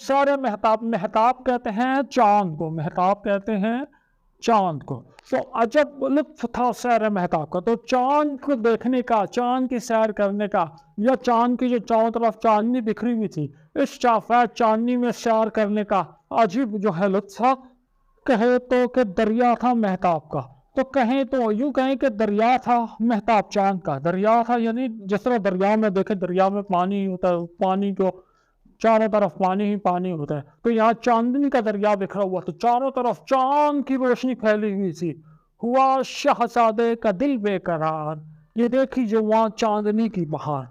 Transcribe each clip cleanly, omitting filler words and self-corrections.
سارے محتاب، محتاب کہتے ہیں چاند کو، محتاب کہتے ہیں چاند کو. تو عجب لطف تھا سیر محتاب کا. تو چاند کو دیکھنے کا، چاند کی سیر کرنے کا، یا چاند کی جو چاروں طرف چاندنی بکھری ہوئی تھی، اس سفید چاندنی میں سیر کرنے کا عجیب جو ہے لطف تھا. کہے تو کہ دریا تھا مہتاب کا، تو کہیں تو یوں کہیں کہ دریا تھا مہتاب چاند کا. دریا تھا یعنی جس طرح دریا میں دیکھیں، دریا میں پانی ہوتا ہے، پانی کو چاروں طرف پانی ہی پانی ہوتا ہے، تو یہاں چاندنی کا دریا بکھرا ہوا، تو چاروں طرف چاند کی روشنی پھیلی ہوئی تھی. ہوا شہزادے کا دل بے قرار، یہ دیکھی جو وہاں چاندنی کی بہار.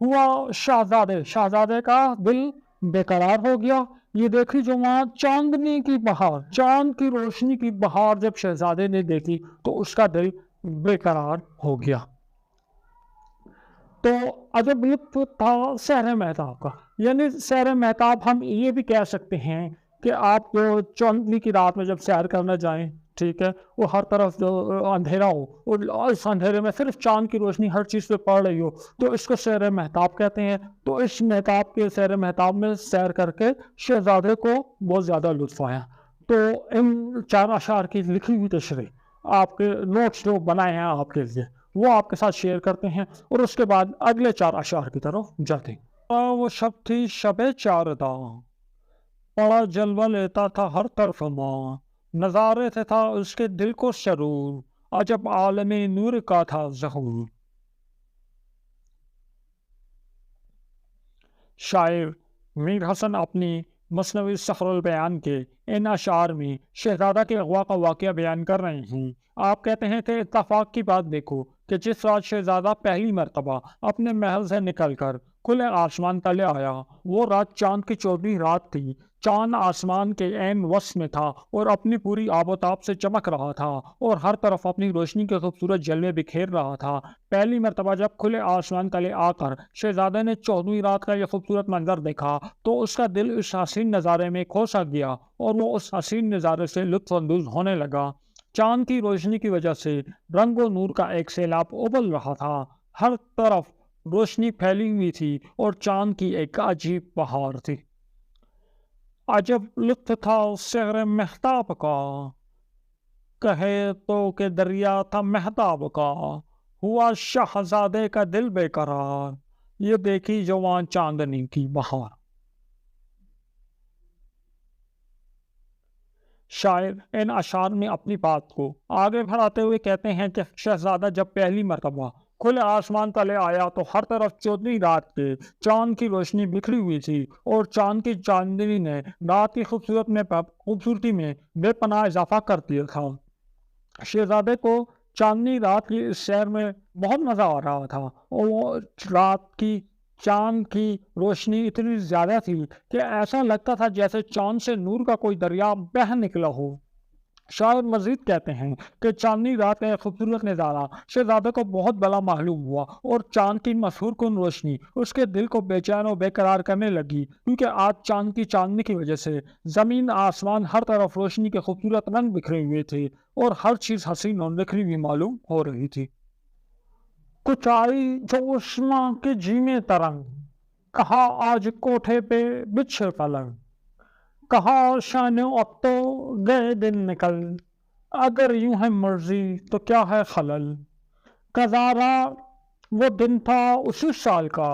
ہوا شہزادے، شہزادے کا دل بے قرار ہو گیا، یہ دیکھی جو وہاں چاندنی کی بہار، چاند کی روشنی کی بہار جب شہزادے نے دیکھی تو اس کا دل بے قرار ہو گیا. تو عجب لطف تھا سحر مہتاب کا. یعنی سحر مہتاب ہم یہ بھی کہہ سکتے ہیں کہ آپ کو چاندنی کی رات میں جب سیر کرنا جائیں، ٹھیک ہے، وہ ہر طرف جو اندھیرا ہو، اور اس اندھیرے میں صرف چاند کی روشنی ہر چیز پہ پڑ رہی ہو، تو اس کو سحر مہتاب کہتے ہیں. تو اس مہتاب کے، سحر مہتاب میں سیر کر کے شہزادے کو بہت زیادہ لطف آیا. تو ان 4 اشعار کی لکھی ہوئی تشریح، آپ کے نوٹس جو بنائے ہیں آپ کے لیے، وہ آپ کے ساتھ شیئر کرتے ہیں، اور اس کے بعد اگلے 4 اشعار کی طرف جاتے ہیں. وہ شب تھی شب چارداں، بڑا جلوہ لیتا تھا ہر طرف ماں، نظارے سے تھا اس کے دل کو سرور، عجب عالم نور کا تھا ظہور. شاعر میر حسن اپنی مثنوی سحر البیان کے ان اشعار میں شہزادہ کے اغوا کا واقعہ بیان کر رہے ہیں. آپ کہتے ہیں کہ اتفاق کی بات دیکھو کہ جس رات شہزادہ پہلی مرتبہ اپنے محل سے نکل کر کھلے آسمان تلے آیا، وہ رات چاند کی 14ویں رات تھی. چاند آسمان کے عین وسط میں تھا اور اپنی پوری آب و تاب سے چمک رہا تھا اور ہر طرف اپنی روشنی کے خوبصورت جلوے بکھیر رہا تھا. پہلی مرتبہ جب کھلے آسمان تلے آ کر شہزادے نے 14ویں رات کا یہ خوبصورت منظر دیکھا تو اس کا دل اس حسین نظارے میں کھو سا گیا اور وہ اس حسین نظارے سے لطف اندوز ہونے لگا. چاند کی روشنی کی وجہ سے رنگ و نور کا ایک سیلاب ابل رہا تھا، ہر طرف روشنی پھیلی ہوئی تھی اور چاند کی ایک عجیب بہار تھی. عجب لطف تھا سحر مہتاب کا، کہے تو کہ دریا تھا مہتاب کا. ہوا شہزادے کا دل بے قرار، یہ دیکھی جوان چاندنی کی بہار. شاعر ان اشعار میں اپنی بات کو آگے بڑھاتے ہوئے کہتے ہیں کہ شہزادہ جب پہلی مرتبہ کھلے آسمان تلے آیا تو ہر طرف 14ویں رات کے چاند کی روشنی بکھری ہوئی تھی اور چاند کی چاندنی نے رات کی خوبصورتی میں بے پناہ اضافہ کر دیا تھا. شہزادے کو چاندنی رات کی اس سیر میں بہت مزہ آ رہا تھا، اور وہ رات کی چاند کی روشنی اتنی زیادہ تھی کہ ایسا لگتا تھا جیسے چاند سے نور کا کوئی دریا بہہ نکلا ہو. شاعر مزید کہتے ہیں کہ چاندنی رات کا ایک خوبصورت نظارہ شہزادے کو بہت بڑا معلوم ہوا اور چاند کی مسحور کن روشنی اس کے دل کو بے چین و بے قرار کرنے لگی، کیونکہ آج چاند کی چاندنی کی وجہ سے زمین آسمان ہر طرف روشنی کے خوبصورت رنگ بکھرے ہوئے تھے اور ہر چیز حسین اور نکھری ہوئی معلوم ہو رہی تھی. کچھ آئی جو عشما کے جیمے ترنگ، کہا آج کوٹھے پہ بچھے پلنگ. کہا شان اب تو گئے دن نکل، اگر یوں ہے مرضی تو کیا ہے خلل. کزارا وہ دن تھا اسی سال کا،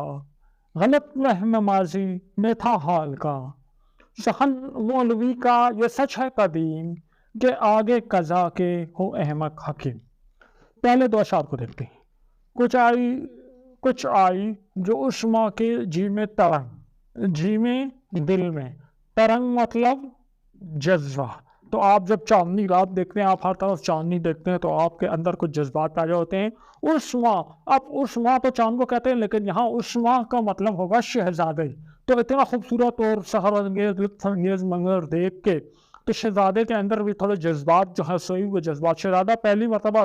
غلط وہم ماضی میں تھا حال کا. سخن مولوی کا یہ سچ ہے قدیم، کہ آگے قضا کے ہو احمق حکیم. پہلے 2 اشعار کو دیکھتے ہیں. کچھ آئی جو عشما کے جی میں ترنگ، جی میں دل میں، ترنگ مطلب جذبہ. تو آپ جب چاندنی رات دیکھتے ہیں، آپ ہر طرف چاندنی دیکھتے ہیں، تو آپ کے اندر کچھ جذبات پیدا ہوتے ہیں. عشما، اب عشما تو چاند کو کہتے ہیں، لیکن یہاں عشما کا مطلب ہوگا شہزادے. تو اتنا خوبصورت اور سحر انگیز لطف انگیز منظر دیکھ کے تو شہزادے کے اندر بھی تھوڑے جذبات جو ہے سوئے ہوئے جذبات. شہزادہ پہلی مرتبہ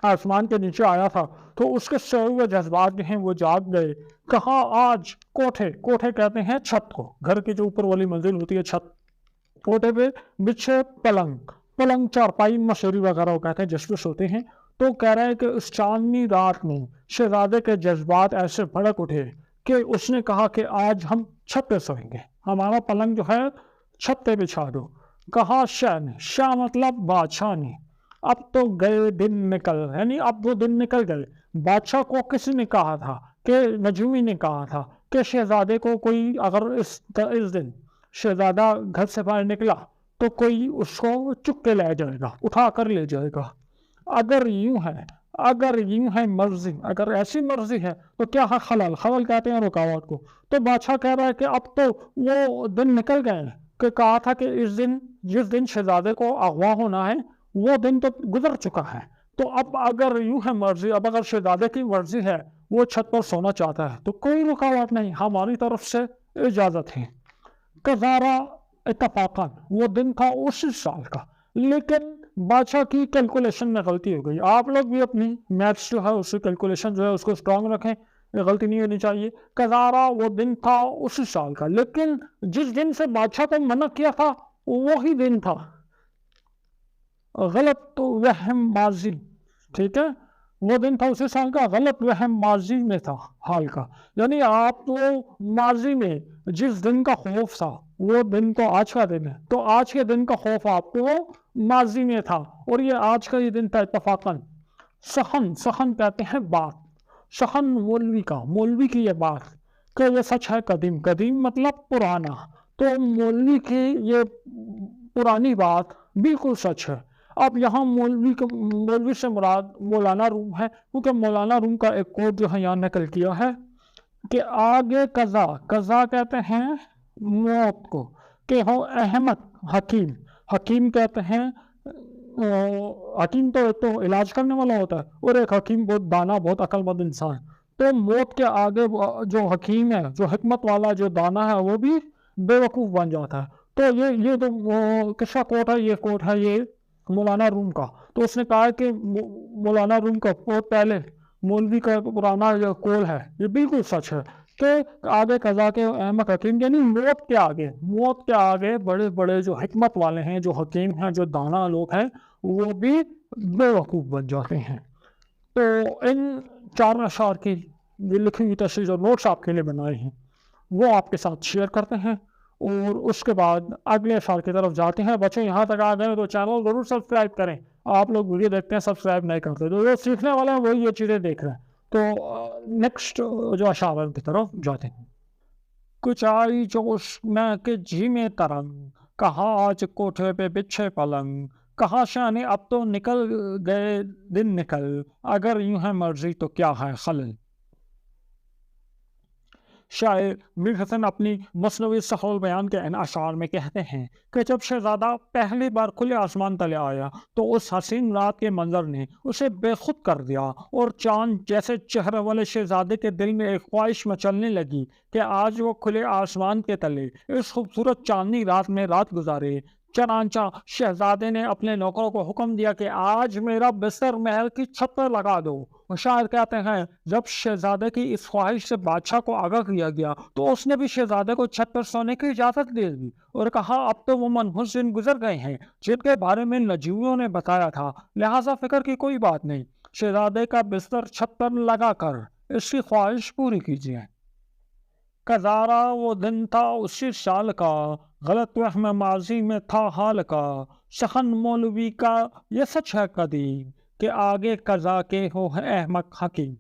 آسمان کے نیچے آیا تھا تو اس کے سوئے ہوئے جذبات جو ہیں وہ جاگ گئے. کہا آج کوٹھے کہتے ہیں چھت کو، گھر کے جو اوپر والی منزل ہوتی ہے چھت. کوٹھے پہ بچھے پلنگ چارپائی مشہوری وغیرہ وہ کہتے ہیں جس پہ سوتے ہیں. تو کہہ رہے ہیں کہ اس چاندنی رات میں شہزادے کے جذبات ایسے بھڑک اٹھے کہ اس نے کہا کہ آج ہم چھت پہ سوئیں گے، ہمارا پلنگ جو ہے چھت پہ بچھا دو۔ کہا شاہ نے، شاہ مطلب بادشاہ نے، اب تو گئے دن نکل، یعنی اب وہ دن نکل گئے۔ بادشاہ کو کسی نے کہا تھا کہ نجومی نے کہا تھا کہ شہزادے کو کوئی اگر اس دن شہزادہ گھر سے باہر نکلا تو کوئی اس کو چک کے لے جائے گا، اٹھا کر لے جائے گا۔ اگر یوں ہے مرضی، اگر ایسی مرضی ہے تو کیا ہے خلل کہتے ہیں رکاوٹ کو۔ تو بادشاہ کہہ رہا ہے کہ اب تو وہ دن نکل گئے ہیں کہ کہا تھا کہ جس دن شہزادے کو اغوا ہونا ہے وہ دن تو گزر چکا ہے۔ تو اب اگر یوں ہے مرضی، اب اگر شہزادے کی مرضی ہے وہ چھت پر سونا چاہتا ہے تو کوئی رکاوٹ نہیں، ہماری طرف سے اجازت ہے۔ کزارا اتفاقاً وہ دن تھا اسی سال کا، لیکن بادشاہ کی کیلکولیشن میں غلطی ہو گئی۔ آپ لوگ بھی اپنی میتھس جو ہے اس کی کیلکولیشن جو ہے اس کو اسٹرانگ رکھیں، یہ غلطی نہیں ہونی چاہیے۔ کزارا وہ دن تھا اسی سال کا، لیکن جس دن سے بادشاہ کو منع کیا تھا وہی دن تھا۔ غلط وہم ماضی، ٹھیک ہے، وہ دن تھا اسی سال کا، غلط وہم ماضی میں تھا حال کا، یعنی آپ کو ماضی میں جس دن کا خوف تھا وہ دن تو آج کا دن ہے، تو آج کے دن کا خوف آپ کو ماضی میں تھا اور یہ آج کا یہ دن تھا اتفاقاً۔ سخن کہتے ہیں بات، سخن مولوی کی یہ بات کہ یہ سچ ہے قدیم مطلب پرانا، تو مولوی کی یہ پرانی بات بالکل سچ ہے۔ اب یہاں مولوی سے مراد مولانا روم ہے، کیونکہ مولانا روم کا ایک کوٹ جو ہے یہاں نقل کیا ہے کہ آگے قضا کہتے ہیں موت کو، کہ ہو احمد حکیم کہتے ہیں، حکیم تو علاج کرنے والا ہوتا ہے، اور ایک حکیم بہت دانا بہت عقل مند انسان۔ تو موت کے آگے جو حکیم ہے، جو حکمت والا، جو دانا ہے، وہ بھی بے وقوف بن جاتا ہے۔ تو یہ تو کس کا کوٹ ہے؟ یہ کوٹ ہے یہ مولانا روم کا۔ تو اس نے کہا کہ مولانا روم کا بہت پہلے مولوی کا پرانا جو قول ہے یہ بالکل سچ ہے کہ آگے قضا کے احمد حکیم، یعنی موت کے آگے بڑے بڑے جو حکمت والے ہیں، جو حکیم ہیں، جو دانا لوگ ہیں، وہ بھی بے وقوف بن جاتے ہیں۔ تو ان 4 اشعار کی یہ لکھی ہوئی تشریح جو نوٹس آپ کے لیے بنائے ہیں وہ آپ کے ساتھ شیئر کرتے ہیں، اور اس کے بعد اگلے اشعار کی طرف جاتے ہیں۔ بچے یہاں تک آ گئے تو چینل ضرور سبسکرائب کریں، آپ لوگ ویڈیو دیکھتے ہیں سبسکرائب نہیں کرتے، تو جو سیکھنے والے ہیں وہی یہ چیزیں دیکھ رہے ہیں۔ تو نیکسٹ جو اشعار کی طرف جاتے ہیں۔ کچھ آئی جوش میں کہ جھی میں ترنگ، کہا آج کوٹھے پہ بچھے پلنگ، کہا شاہ نے اب تو نکل گئے دن نکل، اگر یوں ہے مرضی تو کیا ہے خلل۔ شاعر میر حسن اپنی مثنوی سحر البیان کے ان اشعار میں کہتے ہیں کہ جب شہزادہ پہلی بار کھلے آسمان تلے آیا تو اس حسین رات کے منظر نے اسے بے خود کر دیا، اور چاند جیسے چہرے والے شہزادے کے دل میں ایک خواہش مچلنے لگی کہ آج وہ کھلے آسمان کے تلے اس خوبصورت چاندنی رات میں رات گزارے۔ چنانچہ شہزادے نے اپنے نوکروں کو حکم دیا کہ آج میرا بستر محل کی چھت پر لگا دو۔ شاعر کہتے ہیں جب شہزادے کی اس خواہش سے بادشاہ کو آگاہ کیا گیا تو اس نے بھی شہزادے کو چھت پر سونے کی اجازت دے دی، اور کہا اب تو وہ منحوس دن گزر گئے ہیں جن کے بارے میں نجومیوں نے بتایا تھا، لہٰذا فکر کی کوئی بات نہیں، شہزادے کا بستر چھت پر لگا کر اس کی خواہش پوری کیجیے۔ کزارا وہ دن تھا اسی سال کا، غلط وہم ماضی میں تھا حال کا، سخن مولوی کا یہ سچ ہے قدیم کہ آگے قضا کے ہو احمق حکیم۔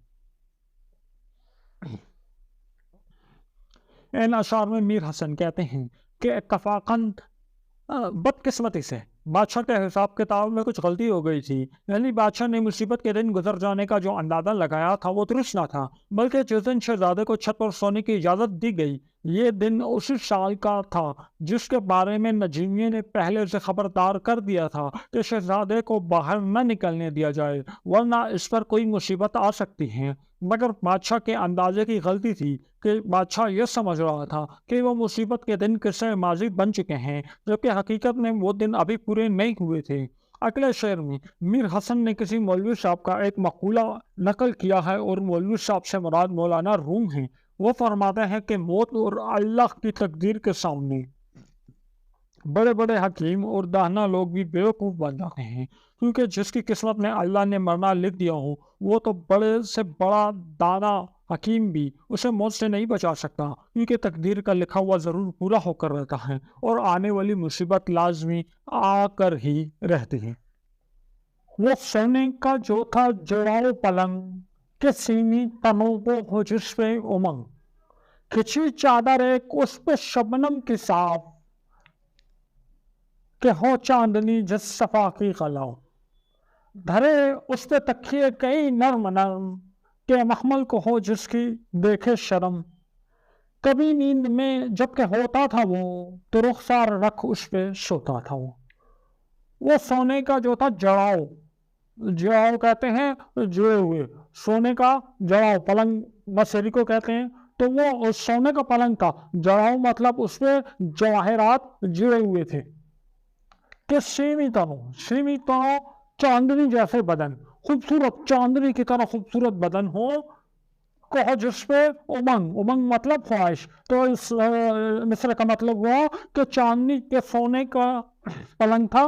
ان اشعار میں میر حسن کہتے ہیں کہ اتفاقاً بدقسمتی سے بادشاہ کے حساب کتاب میں کچھ غلطی ہو گئی تھی، یعنی بادشاہ نے مصیبت کے دن گزر جانے کا جو اندازہ لگایا تھا وہ درست نہ تھا، بلکہ جس دن شہزادے کو چھت پر سونے کی اجازت دی گئی یہ دن اسی سال کا تھا جس کے بارے میں نجومیوں نے پہلے سے خبردار کر دیا تھا کہ شہزادے کو باہر نہ نکلنے دیا جائے ورنہ اس پر کوئی مصیبت آ سکتی ہے۔ مگر بادشاہ کے اندازے کی غلطی تھی کہ بادشاہ یہ سمجھ رہا تھا کہ وہ مصیبت کے دن قصہ ماضی بن چکے ہیں، جبکہ حقیقت میں وہ دن ابھی پورے نہیں ہوئے تھے۔ اگلے شعر میں میر حسن نے کسی مولوی صاحب کا ایک مقولہ نقل کیا ہے، اور مولوی صاحب سے مراد مولانا روم ہیں۔ وہ فرماتے ہیں کہ موت اور اللہ کی تقدیر کے سامنے بڑے بڑے حکیم اور دانا لوگ بھی بیوقوف بن جاتے ہیں، کیونکہ جس کی قسمت میں اللہ نے مرنا لکھ دیا ہو وہ تو بڑے سے بڑا دانا حکیم بھی اسے موت سے نہیں بچا سکتا، کیونکہ تقدیر کا لکھا ہوا ضرور پورا ہو کر رہتا ہے اور آنے والی مصیبت لازمی آ کر ہی رہتی ہے۔ وہ سونے کا جو تھا جڑاؤ پلنگ کہ سیمی تنوں کو ہو جس پہ امنگ، کھچی چادر ایک اس پہ شبنم کی صاف کہ ہو چاندنی جس صفا کی غلاف، دھرے اس پہ تکیے کئی نرم نرم کہ محمل کو ہو جس کی دیکھے شرم، کبھی نیند میں جب کہ ہوتا تھا وہ تو رخسار رکھ اس پہ سوتا تھا وہ سونے کا جو تھا جڑاؤ، جڑاؤ کہتے ہیں جڑے ہوئے، سونے کا جڑاؤ پلنگ بسیری کو کہتے ہیں، تو وہ سونے کا پلنگ تھا، جڑاؤ مطلب اس پہ جواہرات جڑے ہوئے تھے، کہ سیمی تنوں چاندنی جیسے بدن، خوبصورت چاندنی کی طرح خوبصورت بدن ہو، کہ جس پہ امنگ مطلب خواہش، تو اس مصرع کا مطلب ہوا کہ چاندنی کے سونے کا پلنگ تھا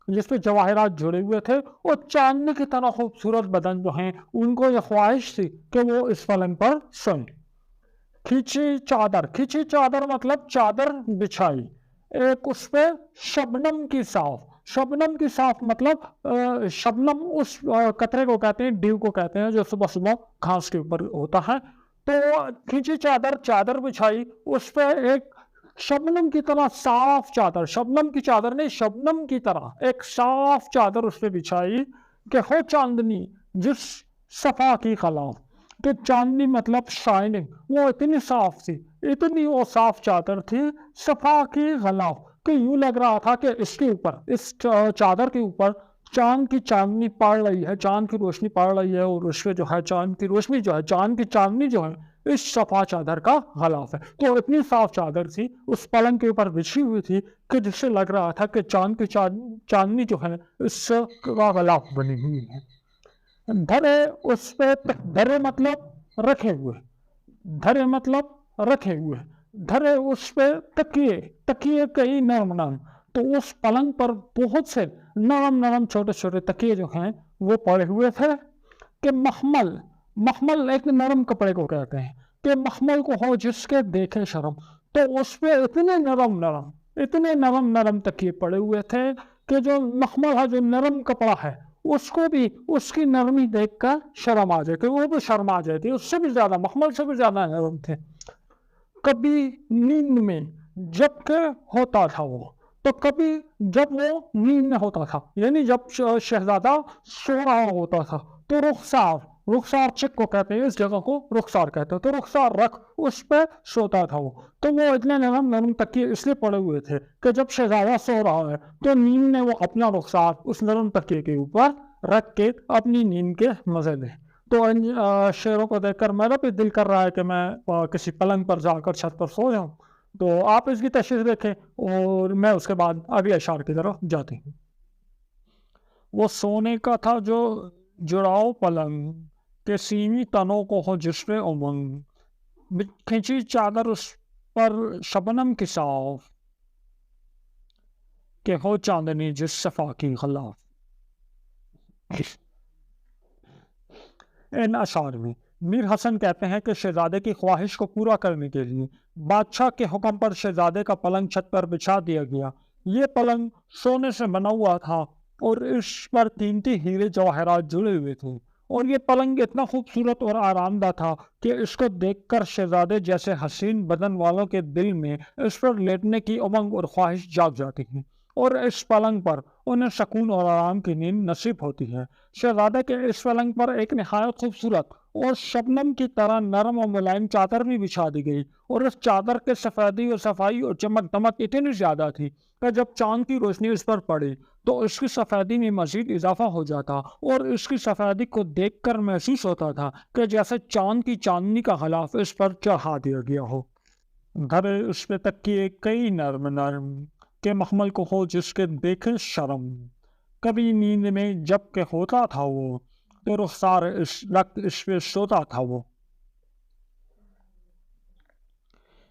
جس پہ جواہرات جڑے ہوئے تھے، اور چاندنی کی طرح خوبصورت بدن جو ہیں ان کو یہ خواہش تھی کہ وہ اس پلنگ پر سوئیں۔ کھینچی چادر مطلب چادر بچھائی، ایک اس پہ شبنم کی صاف مطلب شبنم اس قطرے کو کہتے ہیں، ڈیو کو کہتے ہیں جو صبح صبح گھاس کے اوپر ہوتا ہے، تو کھینچی چادر بچھائی، اس پہ ایک شبنم کی طرح صاف چادر، شبنم کی چادر نہیں، شبنم کی طرح ایک صاف چادر اس پہ بچھائی کہ ہو چاندنی جس صفا کی خلاف، کہ چاندنی مطلب شائننگ، وہ اتنی صاف تھی، اتنی وہ صاف چادر تھی، صفا کی غلاف، کہ یوں لگ رہا تھا کہ اس کے اوپر، اس چادر کے اوپر چاند کی چاندنی پڑ رہی ہے، چاند کی روشنی پڑ رہی ہے، اور اس پہ جو ہے چاند کی روشنی جو ہے، چاند کی چاندنی جو ہے اس صفا چادر کا غلاف ہے۔ تو اتنی صاف چادر تھی اس پلنگ کے اوپر بچھی ہوئی تھی کہ جس سے لگ رہا تھا کہ چاند کی چاندنی جو ہے اس کا غلاف بنی ہوئی ہے۔ دھرے اس پہ، دھرے مطلب رکھے ہوئے، دھرے اس پہ تکیے کئی نرم، تو اس پلنگ پر بہت سے نرم چھوٹے تکیے جو ہیں وہ پڑے ہوئے تھے، کہ محمل ایک نرم کپڑے کو کہتے ہیں، کہ محمل کو ہو جس کے دیکھے شرم، تو اس پہ اتنے نرم تکیے پڑے ہوئے تھے کہ جو محمل ہے، جو نرم کپڑا ہے، اس کو بھی اس کی نرمی دیکھ کر شرم آ جائے، کہ وہ بھی شرما جاتی، اس سے بھی زیادہ، محمل سے بھی زیادہ نرم تھے۔ کبھی نیند میں جب کہ ہوتا تھا وہ، تو کبھی جب وہ نیند میں ہوتا تھا، یعنی جب شہزادہ سو رہا ہوتا تھا، تو رخسار چک کو کہتے ہیں، اس جگہ کو رخسار کہتے ہیں، تو رخسار رکھ اس پہ سوتا تھا وہ، تو وہ اتنے نرم تکیے اس لیے پڑے ہوئے تھے کہ جب شہزادہ سو رہا ہے تو نیند میں وہ اپنا رخسار اس نرم تکیے کے اوپر رکھ کے اپنی نیند کے مزے لے۔ تو ان شعروں کو دیکھ کر میرا بھی دل کر رہا ہے کہ میں کسی پلنگ پر جا کر چھت پر سو جاؤں، تو آپ اس کی تشریح دیکھیں اور میں اس کے بعد اگلے اشعار کی طرف جاتی ہوں۔ وہ سونے کا تھا جو جڑاؤ پلنگ کہ سیمی تنوں کو ہو جس پہ امنگ، کھینچی چادر اس پر شبنم کی صاف کہ ہو چاندنی جس صفا کی غلاف۔ ان اشعار میں میر حسن کہتے ہیں کہ شہزادے کی خواہش کو پورا کرنے کے لیے بادشاہ کے حکم پر شہزادے کا پلنگ چھت پر بچھا دیا گیا۔ یہ پلنگ سونے سے بنا ہوا تھا اور اس پر قیمتی ہیرے جواہرات جڑے ہوئے تھے، اور یہ پلنگ اتنا خوبصورت اور آرام دہ تھا کہ اس کو دیکھ کر شہزادے جیسے حسین بدن والوں کے دل میں اس پر لیٹنے کی امنگ اور خواہش جاگ جاتی ہے، اور اس پلنگ پر انہیں سکون اور آرام کی نیند نصیب ہوتی ہے۔ شہزادے کے اس پلنگ پر ایک نہایت خوبصورت اور شبنم کی طرح نرم اور ملائم چادر بھی بچھا دی گئی، اور اس چادر کے سفیدی اور صفائی اور چمک دمک اتنی زیادہ تھی کہ جب چاند کی روشنی اس پر پڑی تو اس کی سفیدی میں مزید اضافہ ہو جاتا، اور اس کی سفیدی کو دیکھ کر محسوس ہوتا تھا کہ جیسے چاند کی چاندنی کا غلاف اس پر چڑھا دیا گیا ہو۔ دھرے اس پہ تکیے کئی نرم کہ محمل کو ہو جس کے دیکھے شرم، کبھی نیند میں جب کہ ہوتا تھا وہ تو رخسار اس پہ سوتا تھا وہ۔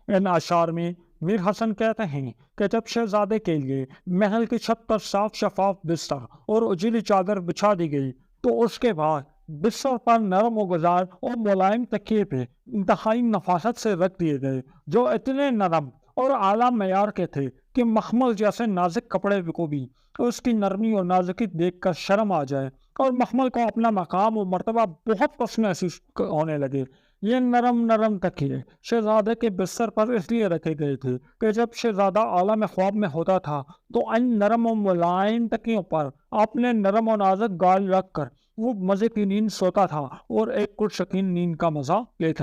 ان اشعار میں میر حسن کہتے ہیں کہ جب شہزادے کے لیے محل کی چھت پر صاف شفاف بستر اور اجلی چادر بچھا دی گئی تو اس کے بعد بستر پر نرم و گزار اور ملائم تکیے پہ انتہائی نفاست سے رکھ دیے گئے، جو اتنے نرم اور اعلیٰ معیار کے تھے کہ مخمل جیسے نازک کپڑے کو بھی اس کی نرمی اور نازکی دیکھ کر شرم آ جائے اور مخمل کو اپنا مقام و مرتبہ بہت پسند محسوس ہونے لگے۔ یہ نرم تکیے شہزادے کے بستر پر اس لیے رکھے گئے تھے کہ جب شہزادہ عالم خواب میں ہوتا تھا تو ان نرم و ملائم تکیوں پر اپنے نرم و نازک گال رکھ کر وہ مزے کی نیند سوتا تھا اور ایک پرسکون نیند کا مزہ لیتا تھا۔